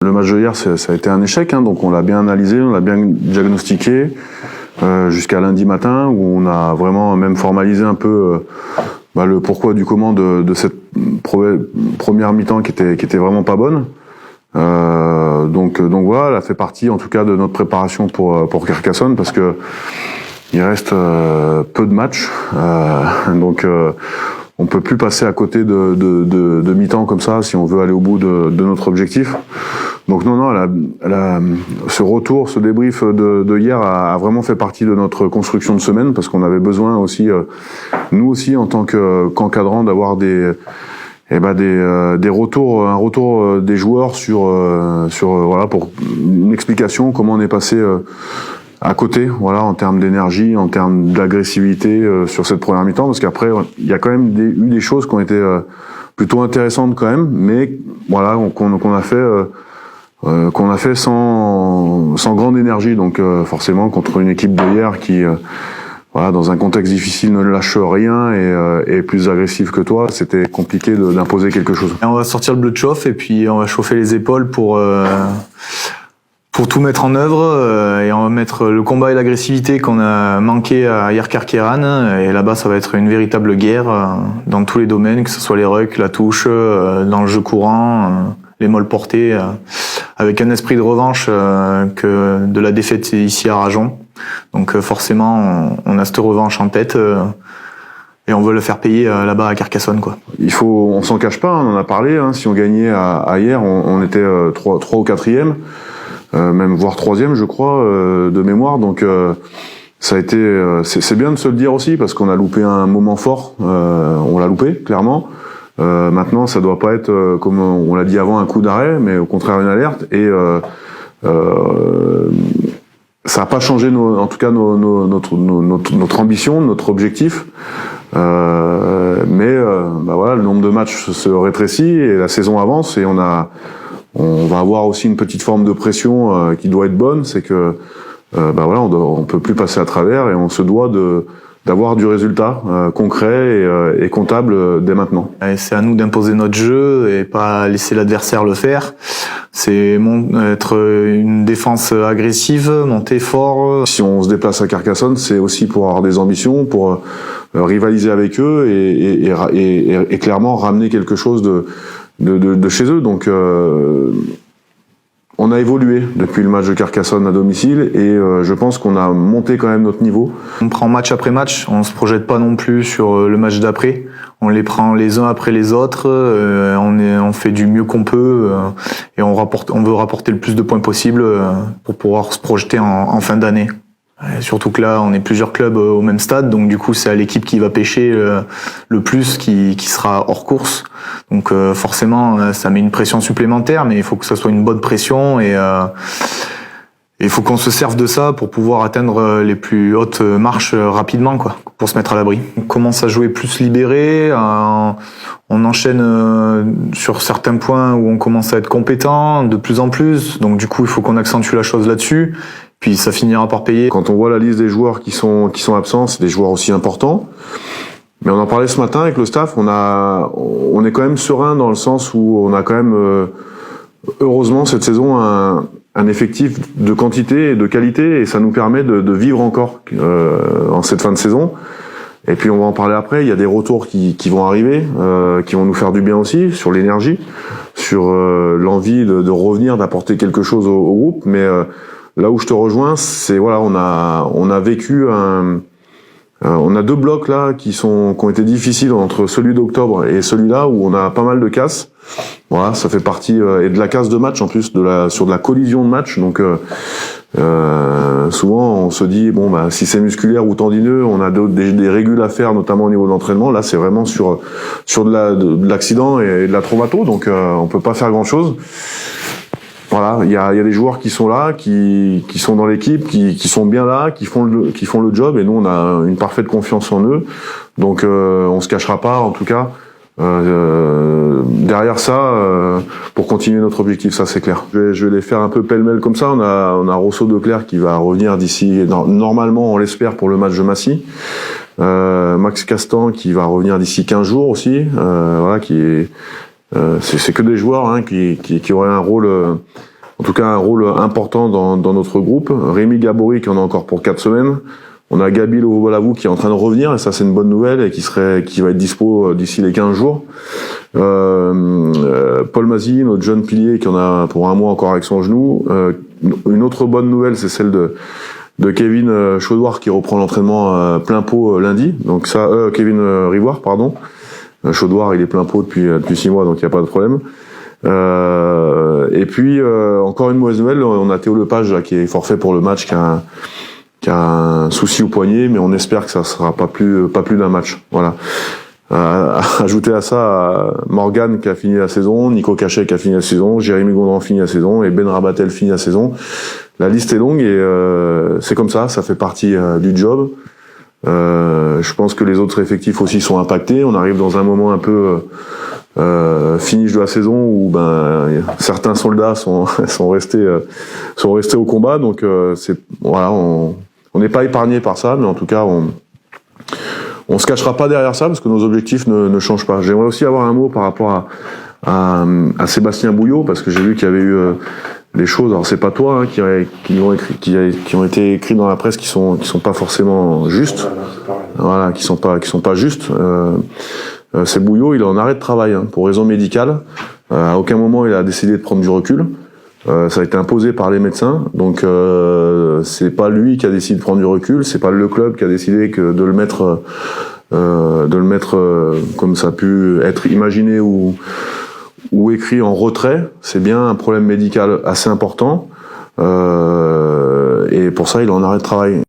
Le match de hier, ça a été un échec, hein, donc on l'a bien analysé, on l'a bien diagnostiqué jusqu'à lundi matin, où on a vraiment même formalisé un peu le pourquoi du comment de cette première mi-temps qui était vraiment pas bonne. Donc voilà, elle a fait partie en tout cas de notre préparation pour Carcassonne, parce que il reste peu de matchs, donc on peut plus passer à côté de mi-temps comme ça si on veut aller au bout de notre objectif. Donc non, ce retour, ce débrief de hier a vraiment fait partie de notre construction de semaine, parce qu'on avait besoin aussi, nous aussi en tant qu'encadrants, d'avoir des retours, un retour des joueurs sur voilà, pour une explication comment on est passé à côté, voilà, en termes d'énergie, en termes d'agressivité sur cette première mi-temps, parce qu'après il y a quand même eu des choses qui ont été plutôt intéressantes quand même, mais voilà, qu'on a fait sans grande énergie, donc forcément contre une équipe de hier qui voilà, dans un contexte difficile, ne lâche rien et est plus agressif que toi, c'était compliqué d'imposer quelque chose. On va sortir le bleu de chauffe et puis on va chauffer les épaules pour tout mettre en œuvre, et on va mettre le combat et l'agressivité qu'on a manqué à Yerkar-Kéran, et là-bas ça va être une véritable guerre dans tous les domaines, que ce soit les rucks, la touche, dans le jeu courant, les molles portées, avec un esprit de revanche que de la défaite ici à Rajon. Donc forcément on a cette revanche en tête, et on veut le faire payer là-bas à Carcassonne, quoi. On s'en cache pas, on en a parlé, hein, si on gagnait à hier, on était 3 ou 4e, même voire 3e je crois, de mémoire, donc ça a été c'est bien de se le dire aussi, parce qu'on a loupé un moment fort, on l'a loupé clairement. Maintenant ça doit pas être comme on l'a dit avant, un coup d'arrêt, mais au contraire une alerte, et ça n'a pas changé en tout cas notre ambition, notre objectif, mais voilà, le nombre de matchs se rétrécit et la saison avance, et on va avoir aussi une petite forme de pression qui doit être bonne, c'est que voilà, on peut plus passer à travers, et on se doit d'avoir du résultat concret et comptable dès maintenant. Et c'est à nous d'imposer notre jeu et pas laisser l'adversaire le faire. C'est être une défense agressive, monter fort. Si on se déplace à Carcassonne, c'est aussi pour avoir des ambitions, pour rivaliser avec eux et clairement ramener quelque chose de chez eux. Donc on a évolué depuis le match de Carcassonne à domicile, et je pense qu'on a monté quand même notre niveau. On prend match après match, on se projette pas non plus sur le match d'après. On les prend les uns après les autres, on fait du mieux qu'on peut, et on veut rapporter le plus de points possible pour pouvoir se projeter en fin d'année. Surtout que là, on est plusieurs clubs au même stade, donc du coup, c'est à l'équipe qui va pêcher le plus qui sera hors course. Donc forcément, ça met une pression supplémentaire, mais il faut que ça soit une bonne pression, et il faut qu'on se serve de ça pour pouvoir atteindre les plus hautes marches rapidement, quoi, pour se mettre à l'abri. On commence à jouer plus libéré, on enchaîne sur certains points où on commence à être compétent de plus en plus, donc du coup, il faut qu'on accentue la chose là-dessus. Puis ça finira par payer. Quand on voit la liste des joueurs qui sont absents, c'est des joueurs aussi importants. Mais on en parlait ce matin avec le staff, on est quand même serein, dans le sens où on a quand même, heureusement cette saison, un effectif de quantité et de qualité, et ça nous permet de vivre encore en cette fin de saison. Et puis on va en parler après, il y a des retours qui vont arriver, qui vont nous faire du bien aussi, sur l'énergie, sur l'envie de revenir, d'apporter quelque chose au groupe, mais là où je te rejoins, c'est voilà, on a vécu on a 2 blocs là qui ont été difficiles, entre celui d'octobre et celui-là, où on a pas mal de casses. Voilà, ça fait partie et de la casse de match en plus, sur de la collision de match. Donc souvent on se dit bon si c'est musculaire ou tendineux, on a des régules à faire, notamment au niveau de l'entraînement. Là c'est vraiment sur de l'accident et de la traumato, donc on peut pas faire grand chose. Voilà, il y a des joueurs qui sont là, qui sont dans l'équipe, qui sont bien là, qui font le job, et nous on a une parfaite confiance en eux. Donc on se cachera pas, en tout cas derrière ça, pour continuer notre objectif, ça c'est clair. Je vais les faire un peu pêle-mêle comme ça. On a Rosso de Clerc qui va revenir d'ici, normalement on l'espère, pour le match de Massy. Max Castan qui va revenir d'ici 15 jours aussi. Voilà, c'est que des joueurs qui auraient un rôle en tout cas un rôle important dans notre groupe. Rémi Gabory qui en a encore pour 4 semaines. On a Gabi Lovolavou qui est en train de revenir, et ça c'est une bonne nouvelle, et qui va être dispo d'ici les 15 jours. Paul Mazy, notre jeune pilier qui en a pour 1 mois encore avec son genou. Une autre bonne nouvelle, c'est celle de Kevin Chaudoir qui reprend l'entraînement plein pot lundi. Donc ça, Kevin Rivoire, pardon. Chaudoir, il est plein pot depuis 6 mois, donc il n'y a pas de problème. Et puis encore une mauvaise nouvelle, on a Théo Lepage là, qui est forfait pour le match, qui a un souci au poignet, mais on espère que ça sera pas plus d'un match. Voilà. Ajouter à ça Morgan qui a fini la saison, Nico Cachet qui a fini la saison, Jérémy Gondran finit la saison et Ben Rabatel finit la saison. La liste est longue et c'est comme ça fait partie du job. Je pense que les autres effectifs aussi sont impactés. On arrive dans un moment un peu finish de la saison où certains soldats sont restés au combat. Donc on n'est pas épargné par ça, mais en tout cas on se cachera pas derrière ça parce que nos objectifs ne changent pas. J'aimerais aussi avoir un mot par rapport à Sébastien Bouillot, parce que j'ai vu qu'il y avait eu des choses. Alors c'est pas toi qui ont été écrits dans la presse qui sont pas forcément justes. Voilà, qui sont pas justes. C'est Bouillot, il est en arrêt de travail pour raison médicale. À aucun moment il a décidé de prendre du recul. Ça a été imposé par les médecins, donc c'est pas lui qui a décidé de prendre du recul, c'est pas le club qui a décidé de le mettre comme ça a pu être imaginé ou écrit en retrait. C'est bien un problème médical assez important et pour ça il est en arrêt de travail.